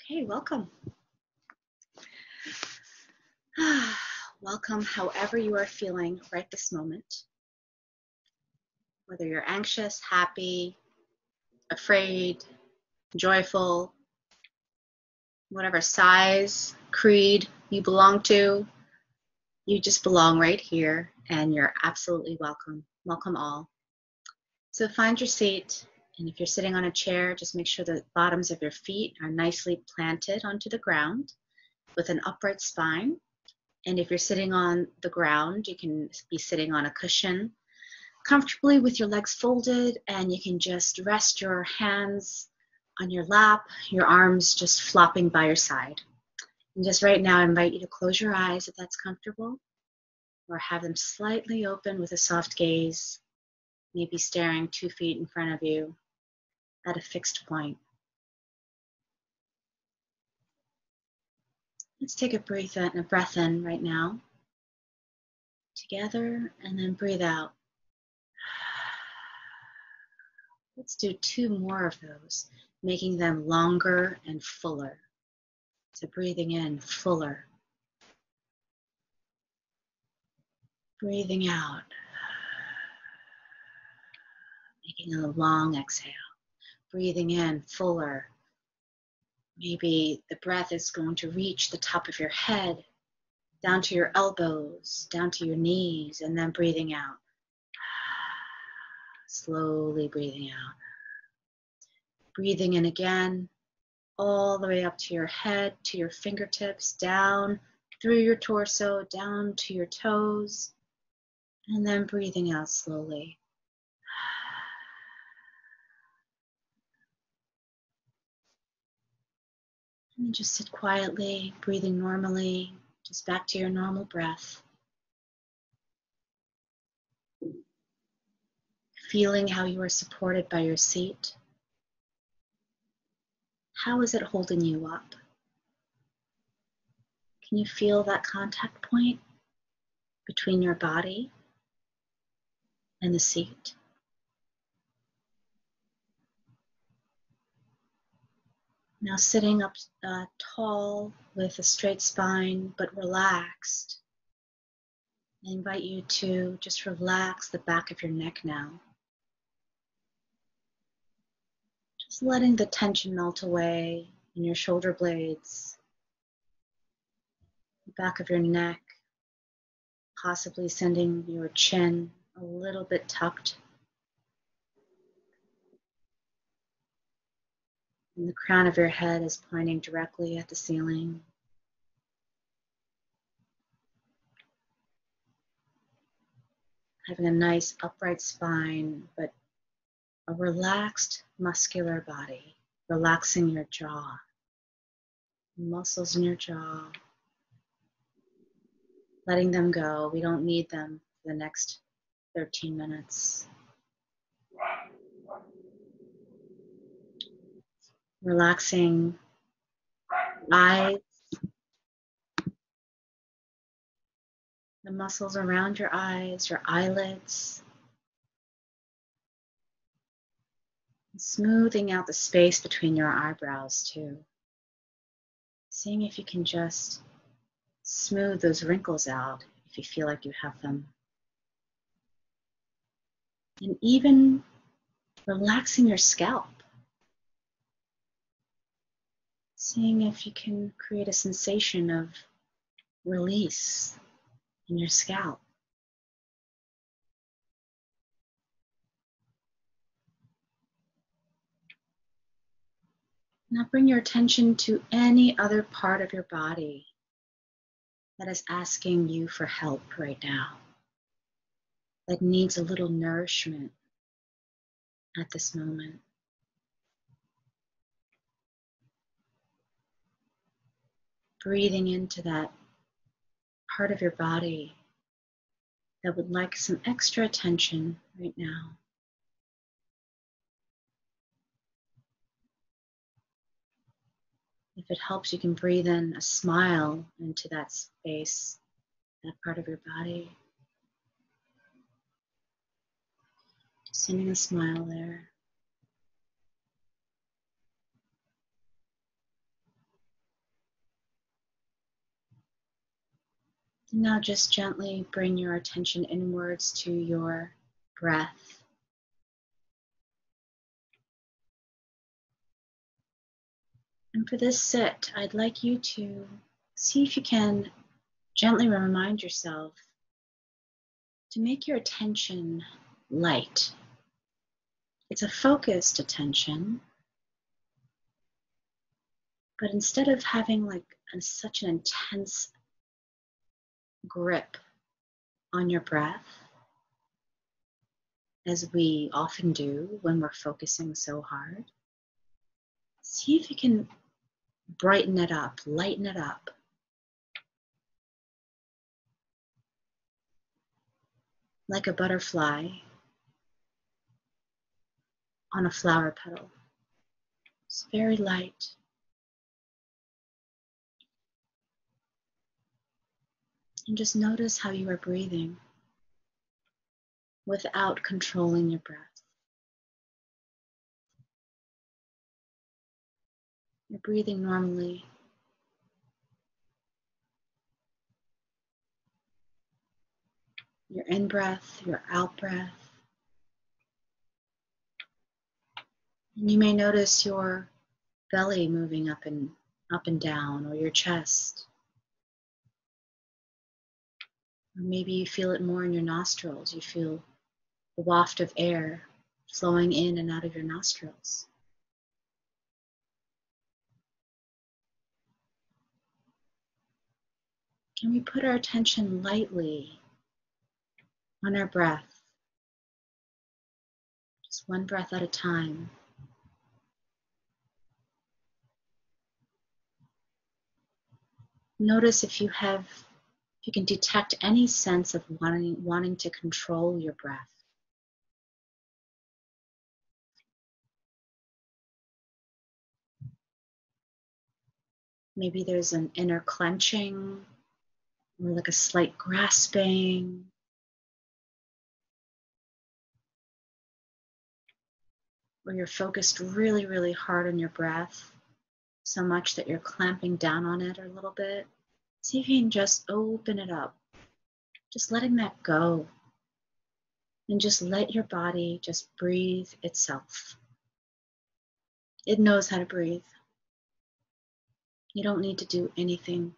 Okay, welcome. Welcome however you are feeling right this moment. Whether you're anxious, happy, afraid, joyful, whatever size, creed you belong to, you just belong right here and you're absolutely welcome. Welcome all. So find your seat, and if you're sitting on a chair, just make sure the bottoms of your feet are nicely planted onto the ground with an upright spine. And if you're sitting on the ground, you can be sitting on a cushion comfortably with your legs folded, and you can just rest your hands on your lap, your arms just flopping by your side. And just right now, I invite you to close your eyes if that's comfortable, or have them slightly open with a soft gaze, maybe staring 2 feet in front of you at a fixed point. Let's take a breath in right now, together, and then breathe out. Let's do 2 more of those, making them longer and fuller. So breathing in, fuller. Breathing out, making a long exhale. Breathing in, fuller. Maybe the breath is going to reach the top of your head, down to your elbows, down to your knees, and then breathing out. Slowly breathing out. Breathing in again, all the way up to your head, to your fingertips, down through your torso, down to your toes, and then breathing out slowly. And just sit quietly, breathing normally, just back to your normal breath. Feeling how you are supported by your seat. How is it holding you up? Can you feel that contact point between your body and the seat? Now sitting up tall with a straight spine but relaxed, I invite you to just relax the back of your neck now. Just letting the tension melt away in your shoulder blades, the back of your neck, possibly sending your chin a little bit tucked. And the crown of your head is pointing directly at the ceiling. Having a nice upright spine, but a relaxed muscular body, relaxing your jaw, muscles in your jaw, letting them go. We don't need them for the next 13 minutes. Relaxing eyes, the muscles around your eyes, your eyelids, smoothing out the space between your eyebrows too. Seeing if you can just smooth those wrinkles out if you feel like you have them. And even relaxing your scalp. Seeing if you can create a sensation of release in your scalp. Now bring your attention to any other part of your body that is asking you for help right now, that needs a little nourishment at this moment. Breathing into that part of your body that would like some extra attention right now. If it helps, you can breathe in a smile into that space, that part of your body. Sending a smile there. And now just gently bring your attention inwards to your breath. And for this sit, I'd like you to see if you can gently remind yourself to make your attention light. It's a focused attention, but instead of having such an intense grip on your breath, as we often do when we're focusing so hard, see if you can brighten it up, lighten it up. Like a butterfly on a flower petal. It's very light. And just notice how you are breathing without controlling your breath. You're breathing normally. Your in-breath, your out-breath. And you may notice your belly moving up and down, or your chest. Or maybe you feel it more in your nostrils. You feel the waft of air flowing in and out of your nostrils. Can we put our attention lightly on our breath? Just one breath at a time. Notice if you can detect any sense of wanting to control your breath. Maybe there's an inner clenching or like a slight grasping. Or you're focused really, really hard on your breath, so much that you're clamping down on it a little bit. See if you can just open it up, just letting that go. And just let your body just breathe itself. It knows how to breathe. You don't need to do anything.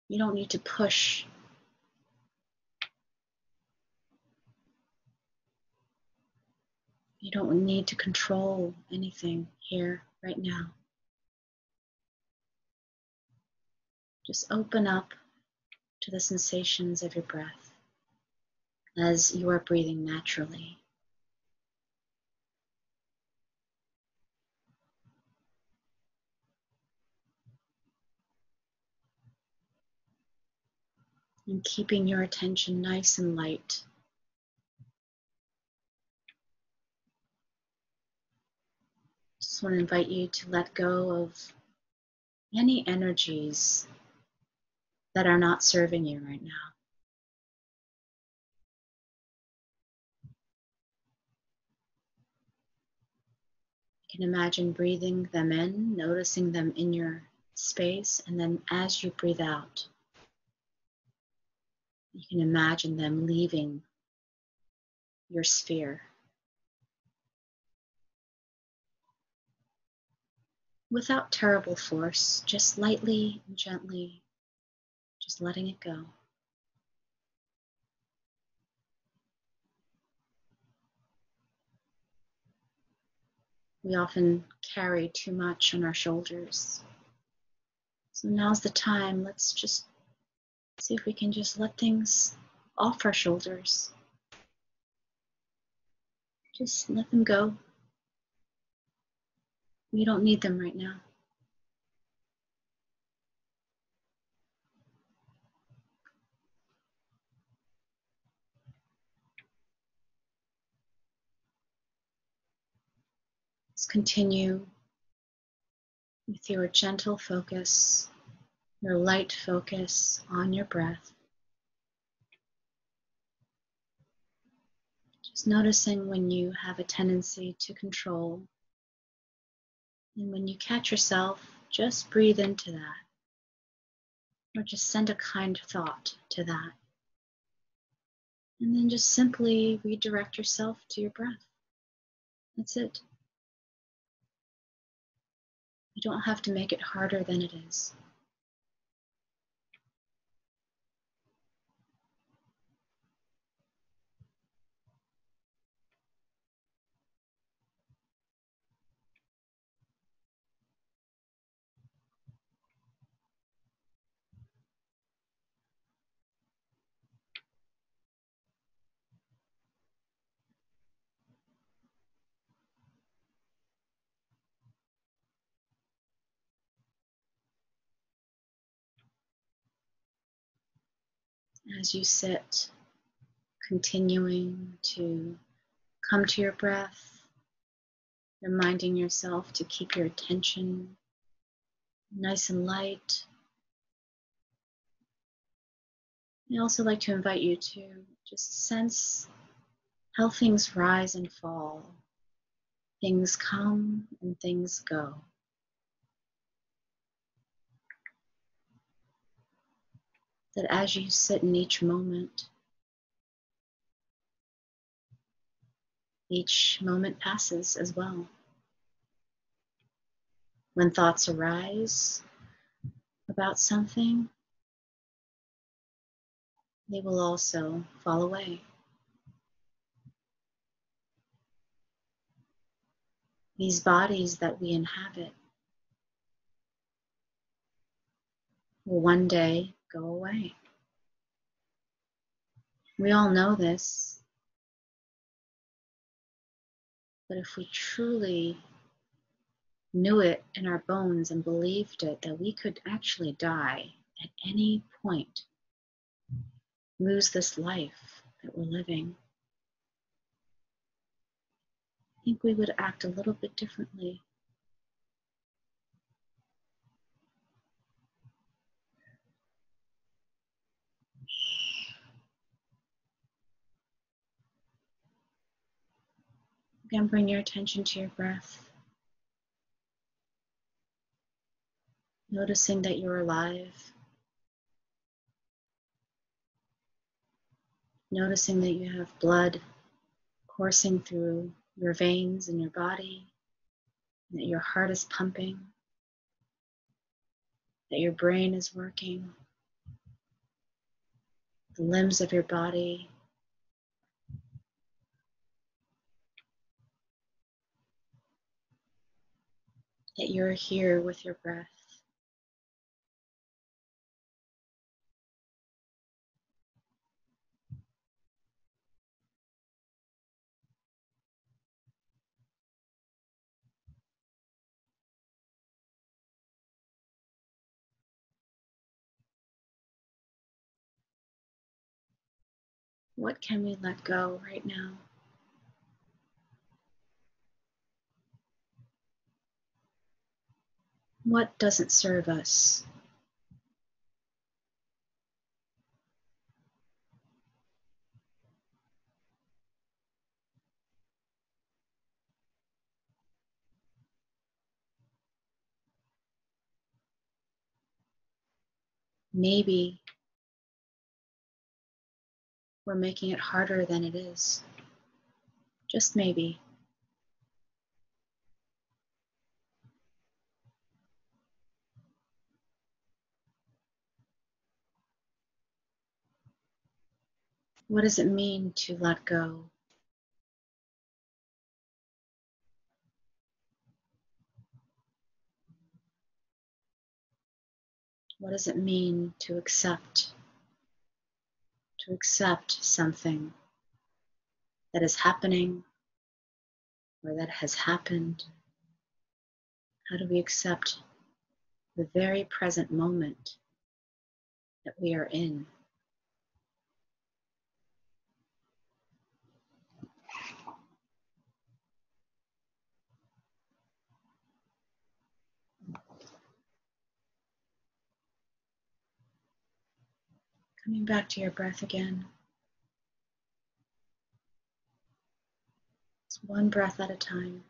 You don't need to push. You don't need to control anything here, right now. Just open up to the sensations of your breath as you are breathing naturally. And keeping your attention nice and light. Just want to invite you to let go of any energies that are not serving you right now. You can imagine breathing them in, noticing them in your space, and then as you breathe out, you can imagine them leaving your sphere. Without terrible force, just lightly and gently, just letting it go. We often carry too much on our shoulders. So now's the time. Let's just see if we can just let things off our shoulders. Just let them go. We don't need them right now. Let's continue with your gentle focus, your light focus on your breath. Just noticing when you have a tendency to control And when you catch yourself, just breathe into that, or just send a kind thought to that. And then just simply redirect yourself to your breath. That's it. You don't have to make it harder than it is. As you sit, continuing to come to your breath, reminding yourself to keep your attention nice and light. I also like to invite you to just sense how things rise and fall. Things come and things go. That as you sit in each moment passes as well. When thoughts arise about something, they will also fall away. These bodies that we inhabit will one day go away. We all know this, but if we truly knew it in our bones and believed it, that we could actually die at any point, lose this life that we're living, I think we would act a little bit differently. Again, bring your attention to your breath, noticing that you're alive, noticing that you have blood coursing through your veins in your body, that your heart is pumping, that your brain is working, the limbs of your body, that you're here with your breath. What can we let go right now? What doesn't serve us? Maybe we're making it harder than it is. Just maybe. What does it mean to let go? What does it mean to accept? To accept something that is happening or that has happened? How do we accept the very present moment that we are in? Coming back to your breath again. It's one breath at a time.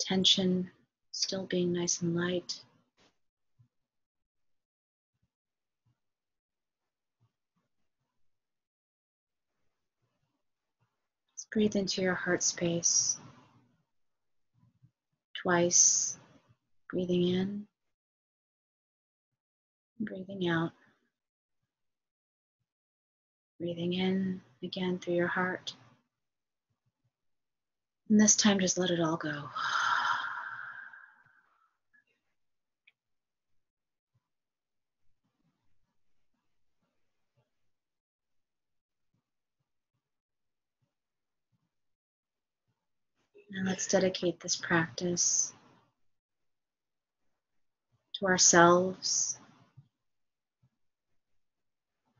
tension still being nice and light. Just breathe into your heart space twice, breathing in, breathing out. Breathing in again through your heart. And this time just let it all go. Now let's dedicate this practice to ourselves,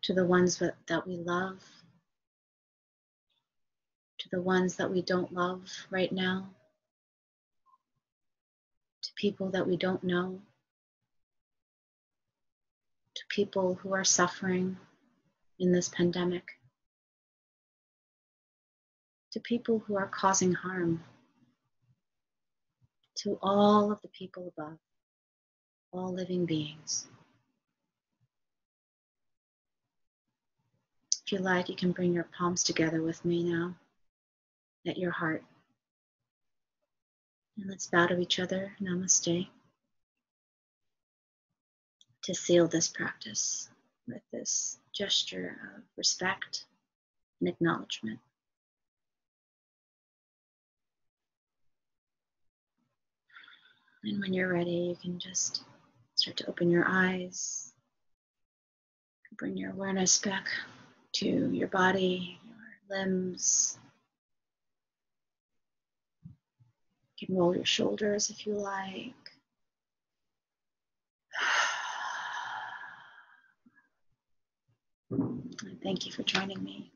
to the ones that we love, to the ones that we don't love right now, to people that we don't know, to people who are suffering in this pandemic, to people who are causing harm, to all of the people above, all living beings. If you like, you can bring your palms together with me now at your heart. And let's bow to each other, namaste, to seal this practice with this gesture of respect and acknowledgement. And when you're ready, you can just start to open your eyes, bring your awareness back to your body, your limbs. You can roll your shoulders if you like. Thank you for joining me.